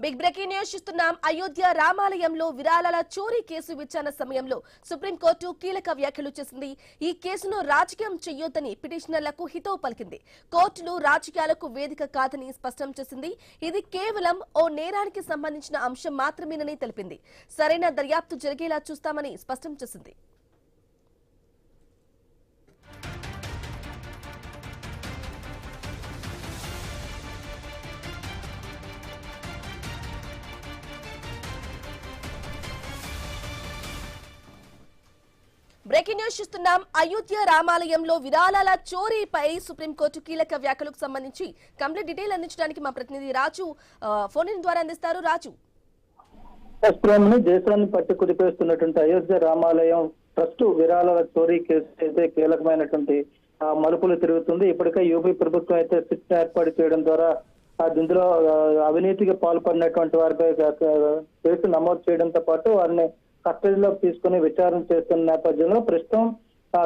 Big breaking news చూస్తున్నాం. అయోధ్య రామాలయంలో విరాళాల చోరీ కేసు విచారణ సమయంలో సుప్రీంకోర్టు కీలక వ్యాఖ్యలు చేసింది. ఈ కేసును రాజకీయం చేయొద్దని పిటిషనర్లకు హితవు పలికింది. కోర్టులు రాజకీయాలకు వేదిక కాదని స్పష్టం చేసింది. ఇది కేవలం ఓ నేరానికి సంబంధించిన అంశం మాత్రమేనని తెలిపింది. సరైన దర్యాప్తు జరిగేలా చూస్తామని స్పష్టం చేసింది. బ్రేకింగ్ న్యూస్ చూస్తున్నాం. అయోధ్య రామాలయంలో విరాళాల చోరీపై సుప్రీంకోర్టు కీలక వ్యాఖ్యలకు సంబంధించి కంప్లీట్ డీటెయిల్ అందించడానికి మా ప్రతినిధి రాజు ఫోన్ ఇన్ ద్వారా అందిస్తారు. రాజు, దేశాన్ని పట్టి కుదిపేస్తున్నటువంటి అయోధ్య రామాలయం ట్రస్ట్ విరాళాల చోరీ కేసు అయితే కీలకమైనటువంటి మలుపులు తిరుగుతుంది. ఇప్పటికే యూపీ ప్రభుత్వం అయితే సిట్ ఏర్పాటు చేయడం ద్వారా ఇందులో అవినీతికి పాల్పడినటువంటి వారిపై కేసు నమోదు చేయడంతో పాటు వారిని కస్టడీలోకి తీసుకుని విచారణ చేస్తున్న నేపథ్యంలో ప్రస్తుతం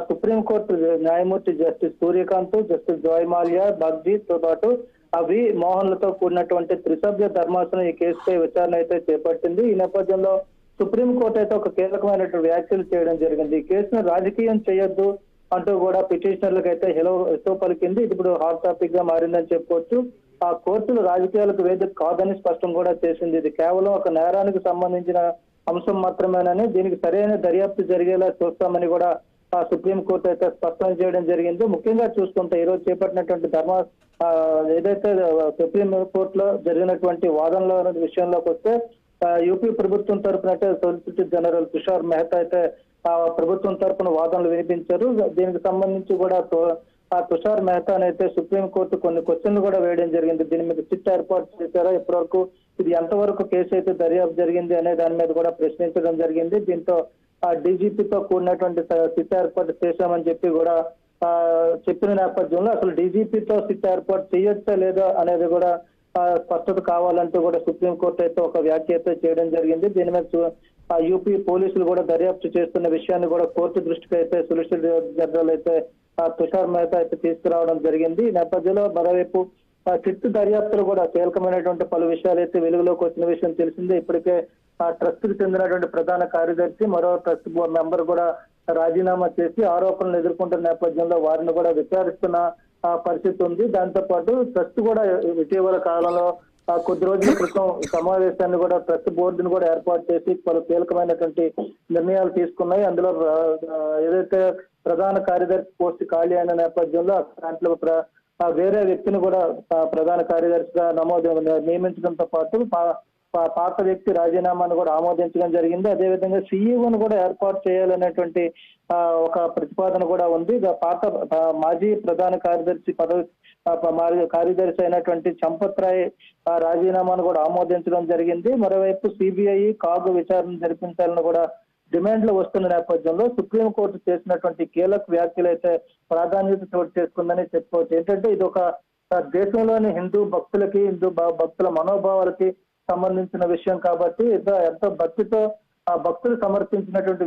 సుప్రీంకోర్టు న్యాయమూర్తి జస్టిస్ సూర్యకాంత్, జస్టిస్ జోయ్ మాల్యా, బాగ్జీత్ తో పాటు అవి మోహన్లతో కూడినటువంటి త్రిసభ్య ధర్మాసనం ఈ కేసుపై విచారణ అయితే చేపట్టింది. ఈ నేపథ్యంలో సుప్రీంకోర్టు అయితే ఒక కీలకమైనటువంటి వ్యాఖ్యలు చేయడం జరిగింది. ఈ కేసును రాజకీయం చేయొద్దు అంటూ కూడా పిటిషనర్లకు అయితే హితవు పలికింది. ఇది ఇప్పుడు హాట్ టాపిక్ గా మారిందని చెప్పుకోవచ్చు. ఆ కోర్టులు రాజకీయాలకు వేదిక కాదని స్పష్టం కూడా చేసింది. ఇది కేవలం ఒక నేరానికి సంబంధించిన అంశం మాత్రమేనని, దీనికి సరైన దర్యాప్తు జరిగేలా చూస్తామని కూడా సుప్రీంకోర్టు అయితే స్పష్టం చేయడం జరిగింది. ముఖ్యంగా చూసుకుంటే ఈ రోజు చేపట్టినటువంటి ఏదైతే సుప్రీం కోర్టులో జరిగినటువంటి వాదనల విషయంలోకి వస్తే యూపీ ప్రభుత్వం తరపున అయితే సొలిసిటర్ జనరల్ తుషార్ మెహతా అయితే ప్రభుత్వం తరపున వాదనలు వినిపించారు. దీనికి సంబంధించి కూడా తుషార్ మెహతాని అయితే సుప్రీంకోర్టు కొన్ని క్వశ్చన్లు కూడా వేయడం జరిగింది. దీని మీద సిట్ ఏర్పాటు చేశారా, ఇప్పటివరకు ఇది ఎంతవరకు కేసు అయితే దర్యాప్తు జరిగింది అనే దాని మీద కూడా ప్రశ్నించడం జరిగింది. దీంతో డీజీపీతో కూడినటువంటి సిట్ ఏర్పాటు చేశామని చెప్పి కూడా చెప్పిన నేపథ్యంలో అసలు డీజీపీతో సిట్ ఏర్పాటు చేయొచ్చా లేదా అనేది కూడా స్పష్టత కావాలంటూ కూడా సుప్రీంకోర్టు అయితే ఒక వ్యాఖ్య అయితే చేయడం జరిగింది. దీని మీద యూపీ పోలీసులు కూడా దర్యాప్తు చేస్తున్న విషయాన్ని కూడా కోర్టు దృష్టికి అయితే సొలిసిటర్ జనరల్ అయితే తుషార్ మెహతా అయితే తీసుకురావడం జరిగింది. ఈ నేపథ్యంలో మరోవైపు సిట్ దర్యాప్తులు కూడా కీలకమైనటువంటి పలు విషయాలు అయితే వెలుగులోకి వచ్చిన విషయం తెలిసిందే. ఇప్పటికే ట్రస్ట్ కి చెందినటువంటి ప్రధాన కార్యదర్శి, మరో ట్రస్ట్ బోర్డు మెంబర్ కూడా రాజీనామా చేసి ఆరోపణలు ఎదుర్కొంటున్న నేపథ్యంలో వారిని కూడా విచారిస్తున్న పరిస్థితి ఉంది. దాంతో పాటు ట్రస్ట్ కూడా ఇటీవల కాలంలో కొద్ది రోజుల క్రితం సమావేశాన్ని కూడా ట్రస్ట్ బోర్డును కూడా ఏర్పాటు చేసి పలు కీలకమైనటువంటి నిర్ణయాలు తీసుకున్నాయి. అందులో ఏదైతే ప్రధాన కార్యదర్శి పోస్ట్ ఖాళీ అయిన నేపథ్యంలో దాంట్లో వేరే వ్యక్తిని కూడా ప్రధాన కార్యదర్శిగా నియమించడంతో పాటు పాత వ్యక్తి రాజీనామాను కూడా ఆమోదించడం జరిగింది. అదేవిధంగా సీఈఓను కూడా ఏర్పాటు చేయాలనేటువంటి ఒక ప్రతిపాదన కూడా ఉంది. పాత మాజీ ప్రధాన కార్యదర్శి కార్యదర్శి అయినటువంటి చంపత్ రాయ్ రాజీనామాను కూడా ఆమోదించడం జరిగింది. మరోవైపు సిబిఐ కాగు విచారణ జరిపించాలని కూడా డిమాండ్లు వస్తున్న నేపథ్యంలో సుప్రీంకోర్టు చేసినటువంటి కీలక వ్యాఖ్యలు అయితే ప్రాధాన్యత చోటు చేసుకుందని చెప్పుకోవచ్చు. ఏంటంటే ఇది ఒక దేశంలోని హిందూ భక్తులకి, హిందూ భక్తుల మనోభావాలకి సంబంధించిన విషయం కాబట్టి ఎంతో భక్తితో ఆ భక్తులు సమర్పించినటువంటి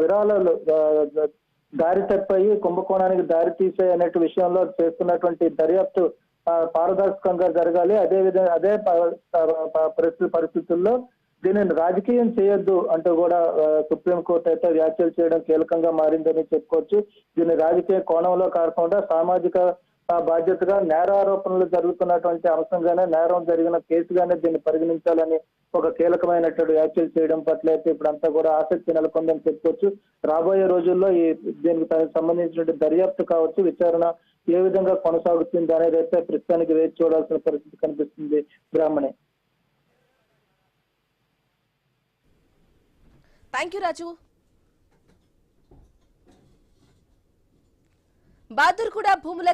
విరాళాలు దారి తప్పాయి, కుంభకోణానికి దారి తీసాయి అనే విషయంలో చేస్తున్నటువంటి దర్యాప్తు పారదర్శకంగా జరగాలి. అదేవిధంగా అదే పరిస్థితుల్లో దీనిని రాజకీయం చేయొద్దు అంటూ కూడా సుప్రీంకోర్టు అయితే వ్యాఖ్యలు చేయడం కీలకంగా మారిందని చెప్పుకోవచ్చు. దీన్ని రాజకీయ కోణంలో కాకుండా సామాజిక బాధ్యతగా నేరారోపణలు జరుగుతున్నటువంటి అంశంగానే, నేరం జరిగిన కేసుగానే దీన్ని పరిగణించాలని ఒక కీలకమైనటువంటి వ్యాఖ్యలు చేయడం పట్ల అయితే ఇప్పుడంతా కూడా ఆసక్తి నెలకొందని చెప్పుకోవచ్చు. రాబోయే రోజుల్లో దీనికి సంబంధించిన దర్యాప్తు కావచ్చు, విచారణ ఏ విధంగా కొనసాగుతుంది అనేది అయితే ప్రస్తుతానికి వేచి చూడాల్సిన పరిస్థితి కనిపిస్తుంది. బ్రాహ్మణి. థ్యాంక్ యూ రాజు. బాదుర్గూడ భూముల